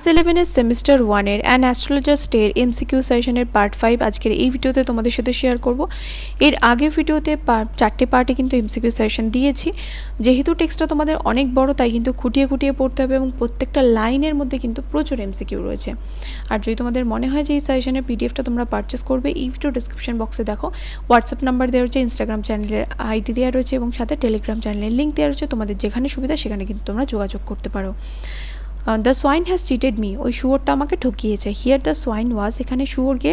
Class 11 এর semester 1 এর an astrologer স্টের MCQ সেশনের পার্ট 5 আজকের এই ভিডিওতে তোমাদের সাথে শেয়ার করব। এর আগের ভিডিওতে চারটে পার্টে কিন্তু এমসিকিউ সেশন দিয়েছি। যেহেতু টেক্সটটা তোমাদের অনেক বড়, তাই কিন্তু খুঁটিয়ে খুঁটিয়ে পড়তে হবে এবং প্রত্যেকটা লাইনের মধ্যে কিন্তু প্রচুর এমসিকিউ রয়েছে। আর যদি তোমাদের মনে হয় যে এই সেশনের পিডিএফটা তোমরা পারচেস করবে, এই ভিডিও ডেসক্রিপশন বক্সে দেখো হোয়াটসঅ্যাপ নাম্বার দেওয়া রয়েছে, ইনস্টাগ্রাম চ্যানেলের আইডি দেওয়া রয়েছে এবং সাথে টেলিগ্রাম চ্যানেলের লিঙ্ক দেওয়া রয়েছে। তোমাদের যেখানে সুবিধা সেখানে কিন্তু তোমরা যোগাযোগ করতে পারো। The swine has cheated me, ওই শুয়োরটা আমাকে ঠকিয়েছে। হিয়ার দ্য সোয়াইন ওয়াজ, এখানে শুয়োরকে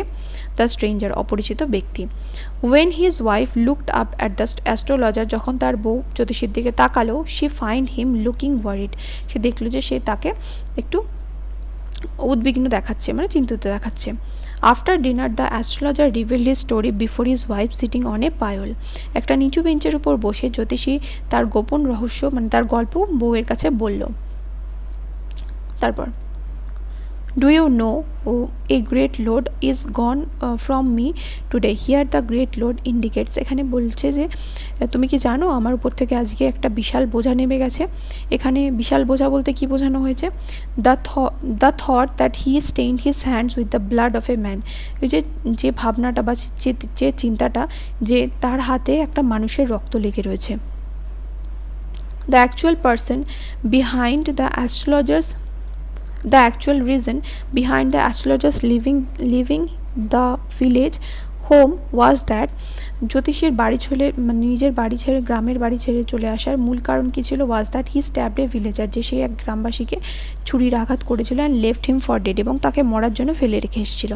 দ্য স্ট্রেঞ্জার, অপরিচিত ব্যক্তি। When his wife looked up at the astrologer, যখন তার বউ জ্যোতিষীর দিকে তাকালো, she find him looking worried, সে দেখলো যে সে তাকে একটু উদ্বিগ্ন দেখাচ্ছে, মানে চিন্তিত দেখাচ্ছে। After dinner the astrologer revealed his story before his wife sitting on a pyol, একটা নিচু বেঞ্চের উপর বসে জ্যোতিষী তার গোপন রহস্য, মানে তার গল্প বউয়ের কাছে বলল। তারপর do you know a great load is gone from me today, here the great load indicates, এখানে বলছে যে তুমি কি জানো আমার উপর থেকে আজকে একটা বিশাল বোঝা নেমে গেছে। এখানে বিশাল বোঝা বলতে কি বোঝানো হয়েছে? The thought that he stained his hands with the blood of a man, ওই যে ভাবনাটা বা যে চিন্তাটা যে তার হাতে একটা মানুষের রক্ত লেগে রয়েছে। The actual person behind the astrologers, the actual reason behind the astrologers leaving the village home was that জ্যোতিষীর বাড়ি ছেড়ে, মানে নিজের বাড়ি ছেড়ে, গ্রামের বাড়ি ছেড়ে চলে আসার মূল কারণ কি ছিল? Was that he স্ট্যাবড A villager, যে সে এক গ্রামবাসীকে ছুরির আঘাত করেছিল, and left him for dead, এবং তাকে মরার জন্য ফেলে রেখে এসেছিল।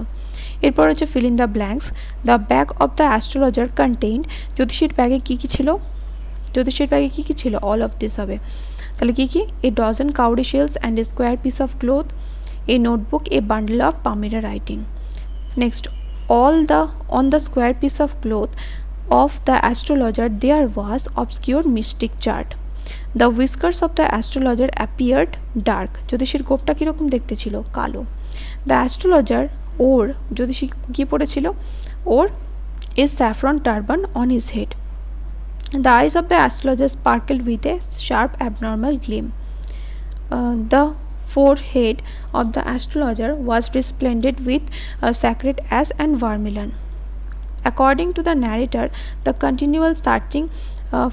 এরপর হচ্ছে fill in the blanks. The bag of the astrologer contained, জ্যোতিষীর ব্যাগে কী কী ছিল? জ্যোতিষীর ব্যাগে কী কী ছিল? অল অফ দিস হবে। তাহলে কী কী? এ ডজন কাউরি shells and a square piece of cloth, a notebook, a bundle of palmyra writing. Next, on the square piece of cloth of the astrologer there was obscure mystic chart. The whiskers of the astrologer appeared dark. জ্যোতিষীর গোপটা কীরকম দেখতে ছিল? কালো। The astrologer wore, জ্যোতিষী কী পড়েছিল? Or a saffron turban on his head. The eyes of the astrologer sparkled with a sharp abnormal gleam. The forehead of the astrologer was resplendent with sacred ash and vermilion. According to the narrator, the continual searching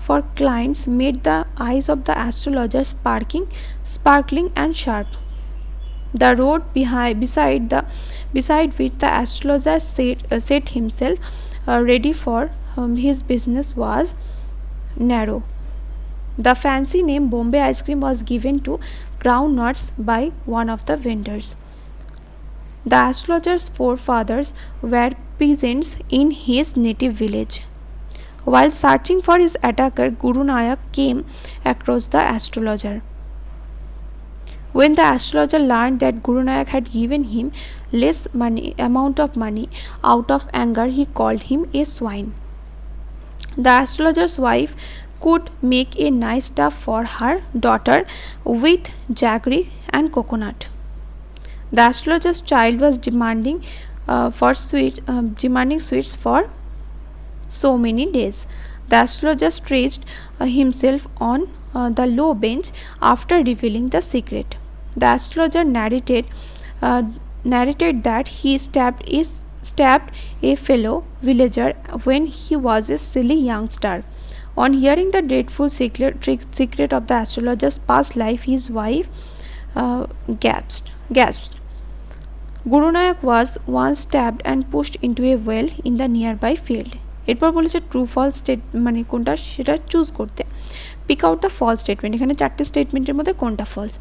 for clients made the eyes of the astrologer sparkling and sharp. The road beside which the astrologer set himself ready for his business was narrow. The fancy name Bombay ice cream was given to groundnuts by one of the vendors. The astrologer's forefathers were peasants in his native village. While searching for his attacker, Guru Nanak came across the astrologer. When the astrologer learned that Guru Nanak had given him less amount of money out of anger, he called him a swine. The astrologer's wife could make a nice stuff for her daughter with jaggery and coconut. The astrologer's child was demanding sweets for so many days. The astrologer stretched himself on the low bench after revealing the secret. The astrologer narrated that he stabbed a fellow villager when he was a silly youngster. On hearing the dreadful secret of the astrologer's past life, his wife gasped. Guru Nanak was once stabbed and pushed into a well in the nearby field. এরপর বলেছে true false মানে কোনটা সেটা choose করতে। Pick out the false statement, এখানে চারটে স্টেটমেন্টের মধ্যে কোনটা ফলস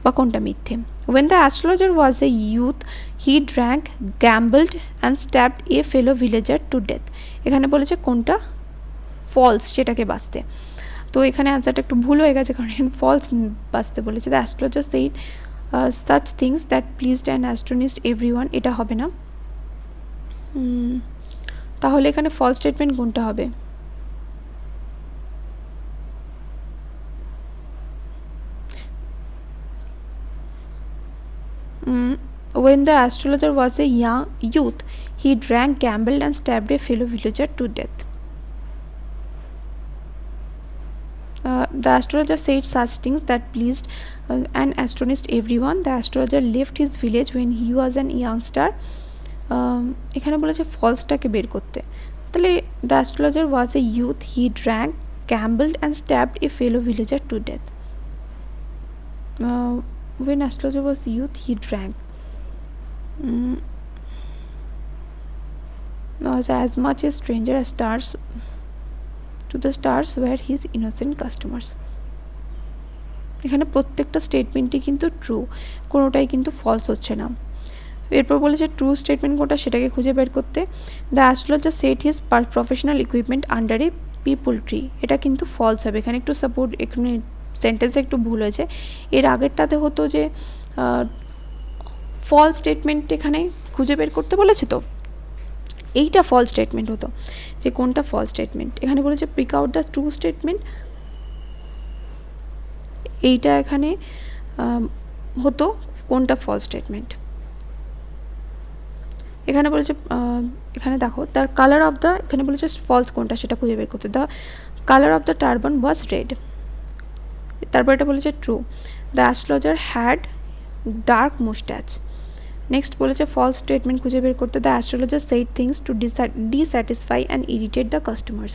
বা কোনটা মিথ্যে। When the astrologer was a youth, he drank, gambled and stabbed a fellow villager to death. এখানে বলেছে কোনটা ফলস সেটাকে বাঁচতে। তো এখানে আনসারটা একটু ভুল হয়ে গেছে, কারণ এখানে ফলস বাঁচতে বলেছে। The astrologer said such things that pleased an astronomist everyone, এটা হবে না। তাহলে এখানে ফলস স্টেটমেন্ট কোনটা হবে? When the astrologer was a young youth, he drank, gambled and stabbed a fellow villager to death. The astrologer said such things that pleased and astonished everyone. The astrologer left his village when he was an youngster. এখানে বলেছে ফলসটাকে বের করতে, তাহলে the astrologer was A youth, he drank, gambled and stabbed a fellow villager to death. When astrologer was youth, he drank. Was as much a stranger as stars to the stars were his innocent customers. এখানে প্রত্যেকটা স্টেটমেন্টই কিন্তু true, কোনোটাই কিন্তু false হচ্ছে না। এরপর বলেছে true statement কোনটা সেটাকে খুঁজে বের করতে। The astrologer set his professional equipment under A people tree, এটা কিন্তু ফলস হবে। এখানে একটু সাপোর্ট, এখানে সেন্টেন্সে একটু ভুল হয়েছে। এর আগেরটাতে হতো যে ফলস স্টেটমেন্ট এখানে খুঁজে বের করতে বলেছে, তো এইটা ফলস স্টেটমেন্ট হতো। যে কোনটা ফলস স্টেটমেন্ট, এখানে বলেছে pick out the true statement, এইটা এখানে হতো কোনটা ফলস স্টেটমেন্ট। এখানে বলেছে এখানে দেখো দ্য কালার অফ দ্য, এখানে বলেছে ফলস কোনটা সেটা খুঁজে বের করতে। The colour of the turban was red, তারপর এটা বলেছে true. The astrologer had dark moustache. Next বলেছে ফলস স্টেটমেন্ট খুঁজে বের করতে। The astrologer said things to dissatisfy and irritate the customers.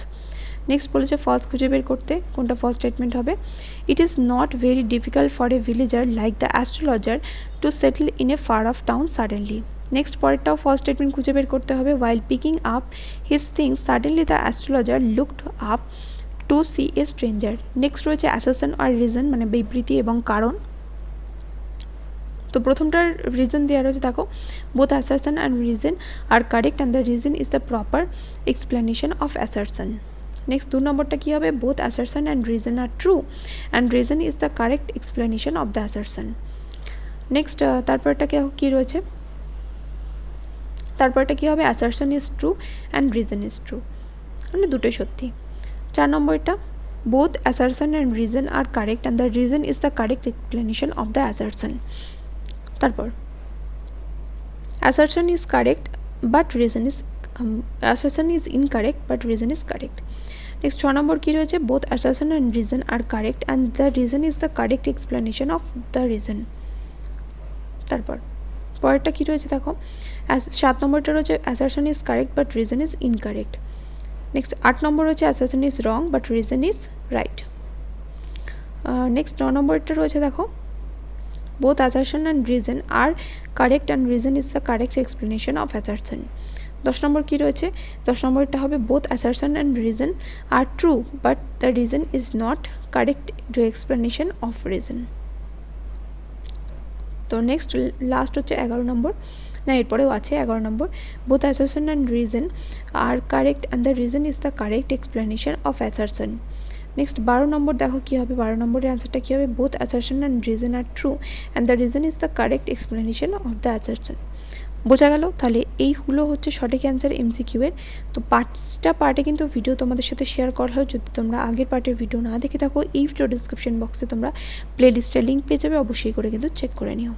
Next বলেছে ফলস খুঁজে বের করতে, কোনটা ফলস স্টেটমেন্ট হবে। It is not very difficult for a villager like the astrologer to settle in a far off town suddenly. Next পরেরটাও false statement খুঁজে বের করতে হবে। While picking up his things suddenly the astrologer looked up to see a stranger. Next রয়েছে assertion আর reason, মানে বিবৃতি এবং কারণ। তো প্রথমটার রিজন দেওয়া রয়েছে, দেখো both assertion and reason are correct and the reason is the proper explanation of assertion. Next 2 নম্বরটা কী হবে, both assertion and reason are true and reason is the correct explanation of the assertion. Next তারপরটা কী রয়েছে, তারপরটা কী হবে, assertion is true and reason is true, মানে দুটোই সত্যি। 4 নম্বরটা both assertion and reason are correct and the reason is the correct explanation of the assertion. তারপর assertion is correct but reason is assertion is incorrect but reason is correct. Next 6 number কী রয়েছে, both assertion and reason are correct and the reason is the correct explanation of the reason. তারপর পরেরটা কী রয়েছে দেখো, 7 নম্বরটা রয়েছে assertion is correct but reason is incorrect. Next 8 number রয়েছে assertion is wrong but reason is right. Next 9 নম্বরটা রয়েছে দেখো both assertion and reason are correct and reason is the correct explanation of assertion. 10 number কী রয়েছে, 10 নম্বরটা হবে both assertion and reason are true but the reason is not correct explanation of reason. তো next last হচ্ছে 11 number, না এরপরেও আছে 11 number, both assertion and reason are correct and the reason is the correct explanation of assertion. Next 12 number দেখো কী হবে, 12 নম্বরের অ্যান্সারটা কী হবে, both assertion and reason are true and the reason is the correct explanation of the assertion. বোঝা গেল, তাহলে এইগুলো হচ্ছে সঠিক অ্যান্সার এমসিকিউ এর। তো 5টা পার্টে কিন্তু ভিডিও তোমাদের সাথে শেয়ার করা হয়, যদি তোমরা আগের পার্টের ভিডিও না দেখে থাকো এই ভিডিও ডিসক্রিপশন বক্সে তোমরা প্লেলিস্টের লিঙ্ক পেয়ে যাবে, অবশ্যই করে কিন্তু চেক করে নিও।